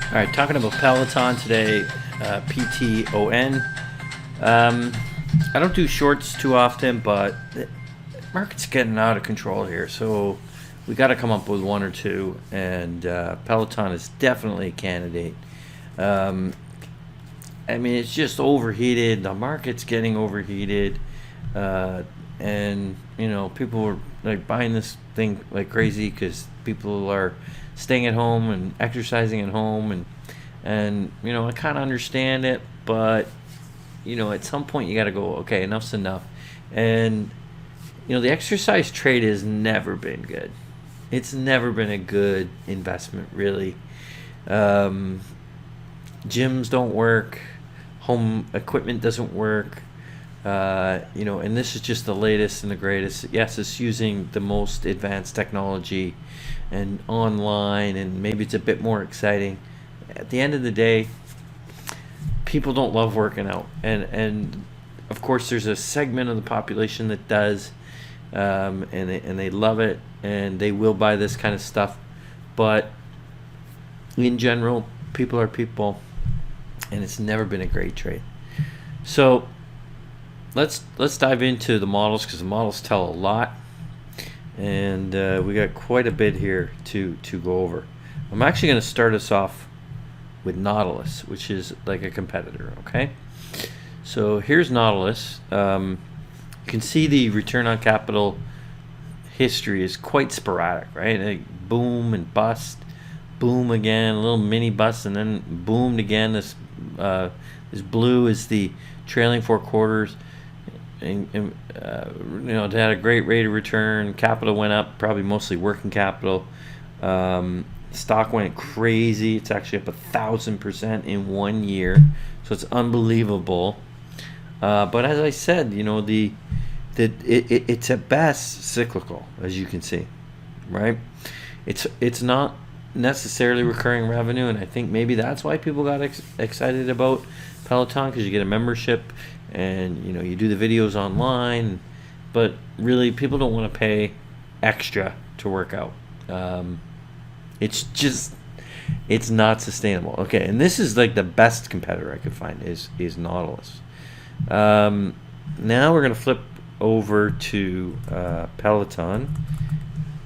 All right, talking about Peloton today, PTON. I don't do shorts too often, but the market's getting out of control here, so we got to come up with one or two, and Peloton is definitely a candidate. I mean, it's just overheated. The market's getting overheated, and people are like buying this thing like crazy because people are staying at home and exercising at home, and I kind of understand it, but at some point you got to go, okay, enough's enough. And the exercise trade has never been good. It's never been a good investment, really. Gyms don't work, home equipment doesn't work, and this is just the latest and the greatest. Yes, it's using the most advanced technology and online, and maybe it's a bit more exciting. At the end of the day, people don't love working out, and of course there's a segment of the population that does, and they love it, and they will buy this kind of stuff. But in general, people are people, and it's never been a great trade. So let's dive into the models, because the models tell a lot, and we got quite a bit here to go over. I'm actually going to start us off with Nautilus, which is like a competitor. Okay, so here's Nautilus. You can see the return on capital history is quite sporadic, right? Like boom and bust, boom again, a little mini bust, and then boomed again. This blue is the trailing 4 quarters. And they had a great rate of return. Capital went up, probably mostly working capital. Stock went crazy. It's actually up 1,000% in 1 year, so it's unbelievable. But as I said, it's at best cyclical, as you can see, right? It's not necessarily recurring revenue, and I think maybe that's why people got excited about Peloton, because you get a membership, and you do the videos online, but really people don't want to pay extra to work out. It's not sustainable. Okay, and this is like the best competitor I could find is Nautilus. Now we're going to flip over to Peloton,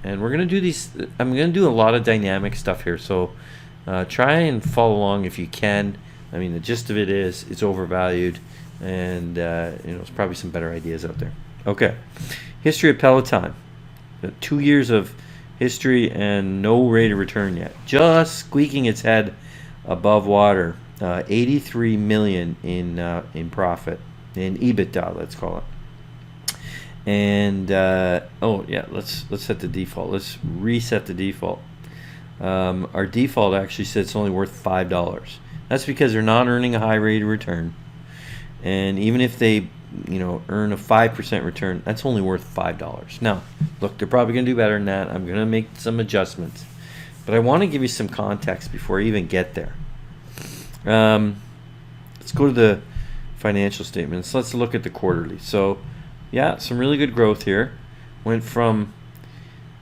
and we're going to do these. I'm going to do a lot of dynamic stuff here, so try and follow along if you can. I mean, the gist of it is it's overvalued, and there's probably some better ideas out there. Okay, history of Peloton. 2 years of history and no rate of return yet. Just squeaking its head above water. 83 million in profit, in EBITDA, let's call it. And let's set the default. Let's reset the default. Our default actually said it's only worth $5. That's because they're not earning a high rate of return. And even if they, earn a 5% return, that's only worth $5. Now, look, they're probably going to do better than that. I'm going to make some adjustments. But I want to give you some context before I even get there. Let's go to the financial statements. Let's look at the quarterly. So, yeah, some really good growth here. Went from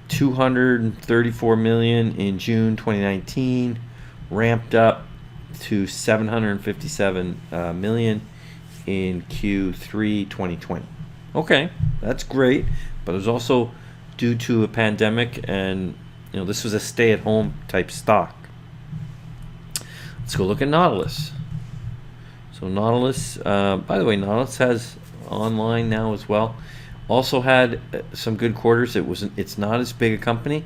234 million in June 2019, ramped up to 757 million in Q3 2020. Okay, that's great, but it was also due to a pandemic, and this was a stay-at-home type stock. Let's go look at Nautilus. So Nautilus, by the way, Nautilus has online now as well. Also had some good quarters. It's not as big a company.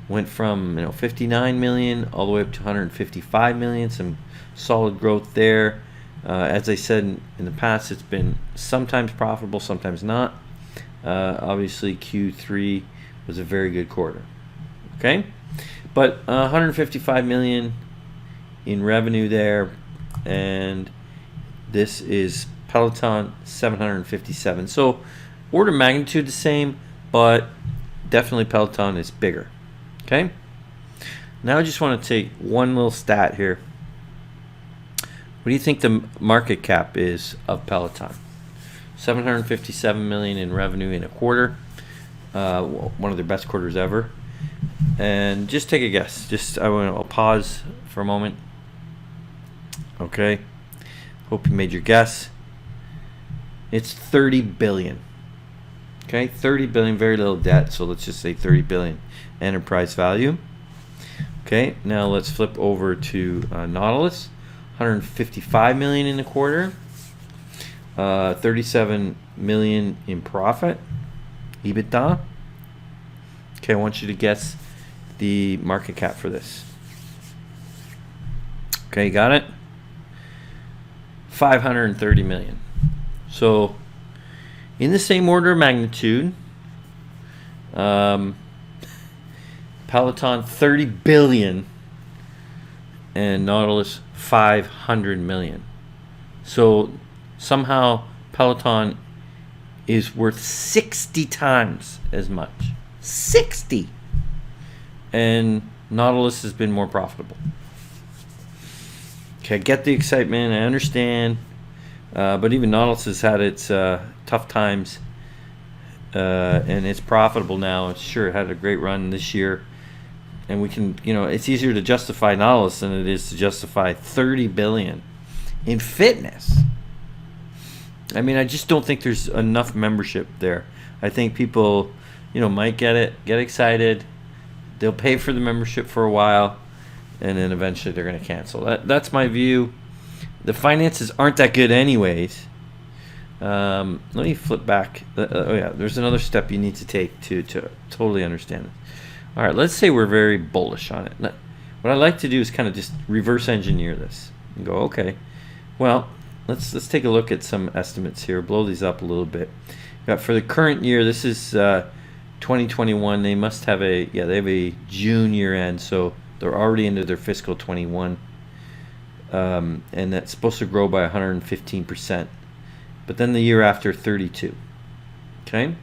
Went from 59 million all the way up to 155 million. Some solid growth there. As I said in the past, it's been sometimes profitable, sometimes not. Obviously, Q3 was a very good quarter. Okay, but 155 million in revenue there, and this is Peloton 757. So order of magnitude the same, but definitely Peloton is bigger. Okay. Now I just want to take one little stat here. What do you think the market cap is of Peloton? 757 million in revenue in a quarter. One of their best quarters ever. And just take a guess. I'll pause for a moment. Okay, hope you made your guess. It's 30 billion. Okay, 30 billion, very little debt, so let's just say 30 billion enterprise value. Okay, now let's flip over to Nautilus. 155 million in the quarter, 37 million in profit, EBITDA. Okay, I want you to guess the market cap for this. Okay, you got it? 530 million. So, in the same order of magnitude, Peloton 30 billion and Nautilus 500 million. So somehow Peloton is worth 60 times as much. 60! And Nautilus has been more profitable. Okay, I get the excitement, I understand. But even Nautilus has had its tough times. And it's profitable now. Sure, it had a great run this year. And we can, it's easier to justify Nautilus than it is to justify 30 billion in fitness. I mean, I just don't think there's enough membership there. I think people, might get excited. They'll pay for the membership for a while, and then eventually they're going to cancel. That's my view. The finances aren't that good anyways. Let me flip back. There's another step you need to take to totally understand this. All right, let's say we're very bullish on it. What I like to do is kind of just reverse engineer this and go, okay, well, let's take a look at some estimates here. Blow these up a little bit. For the current year, this is 2021. They must have they have a June year end, so they're already into their fiscal 21, and that's supposed to grow by 115%. But then the year after, 32. Okay,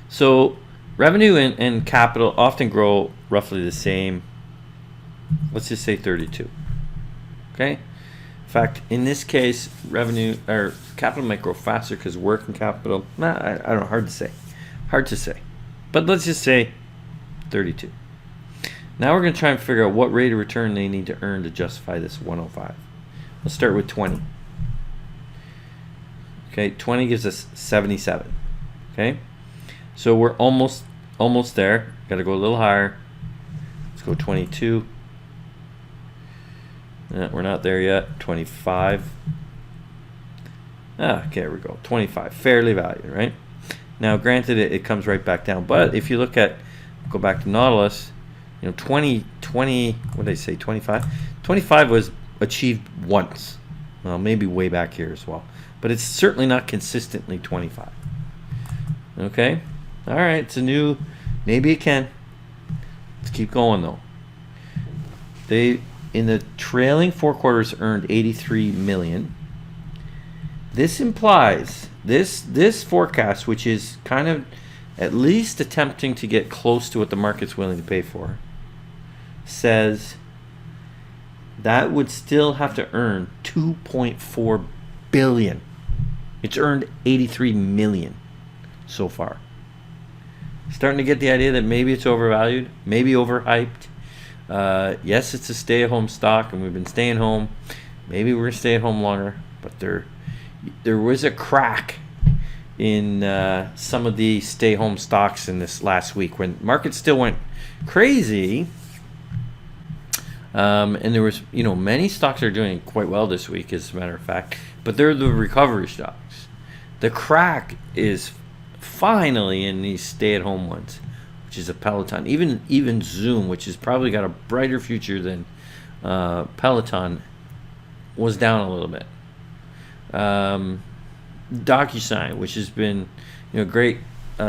so revenue and capital often grow roughly the same. Let's just say 32. Okay. In fact, in this case, revenue or capital might grow faster because working capital. I don't know. Hard to say. But let's just say 32. Now we're going to try and figure out what rate of return they need to earn to justify this 105. Let's start with 20. Okay, 20 gives us 77. Okay. So we're almost there. Got to go a little higher. Let's go 22. We're not there yet. 25. Okay, there we go. 25. Fairly valued, right? Now, granted, it comes right back down. But if you look at, go back to Nautilus, 20, what did I say, 25? 25 was achieved once. Well, maybe way back here as well. But it's certainly not consistently 25. Okay? All right, it's a new, maybe it can. Let's keep going though. They, in the trailing 4 quarters, earned 83 million. This implies, this forecast, which is kind of at least attempting to get close to what the market's willing to pay for, says that would still have to earn 2.4 billion. It's earned 83 million so far. Starting to get the idea that maybe it's overvalued, maybe overhyped. Yes, it's a stay-at-home stock, and we've been staying home. Maybe we're going to stay at home longer, but there was a crack in some of the stay-home stocks in this last week when markets still went crazy. And there was, many stocks are doing quite well this week, as a matter of fact, but they're the recovery stocks. The crack is finally in these stay-at-home ones, which is a Peloton. Even Zoom, which has probably got a brighter future than Peloton, was down a little bit. DocuSign, which has been great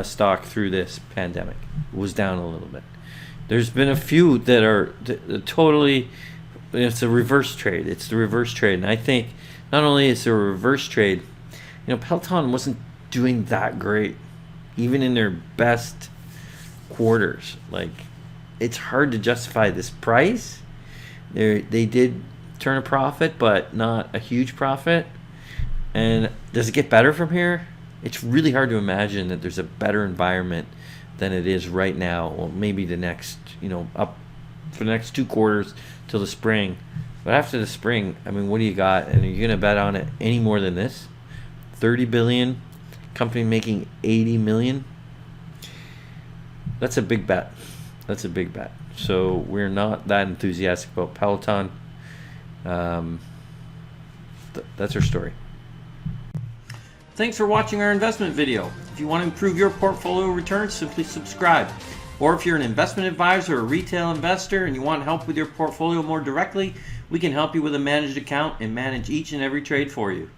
stock through this pandemic, was down a little bit. There's been a few that are totally, it's a reverse trade. It's the reverse trade. And I think not only is there a reverse trade, Peloton wasn't doing that great, even in their best quarters. Like, it's hard to justify this price. They did turn a profit, but not a huge profit. And does it get better from here? It's really hard to imagine that there's a better environment than it is right now. Well, maybe the next, up for the next 2 quarters till the spring. But after the spring, I mean, what do you got? And are you going to bet on it any more than this? 30 billion, company making 80 million? That's a big bet. That's a big bet. So we're not that enthusiastic about Peloton. That's our story. Thanks for watching our investment video. If you want to improve your portfolio returns, simply subscribe. Or if you're an investment advisor or retail investor and you want help with your portfolio more directly, we can help you with a managed account and manage each and every trade for you.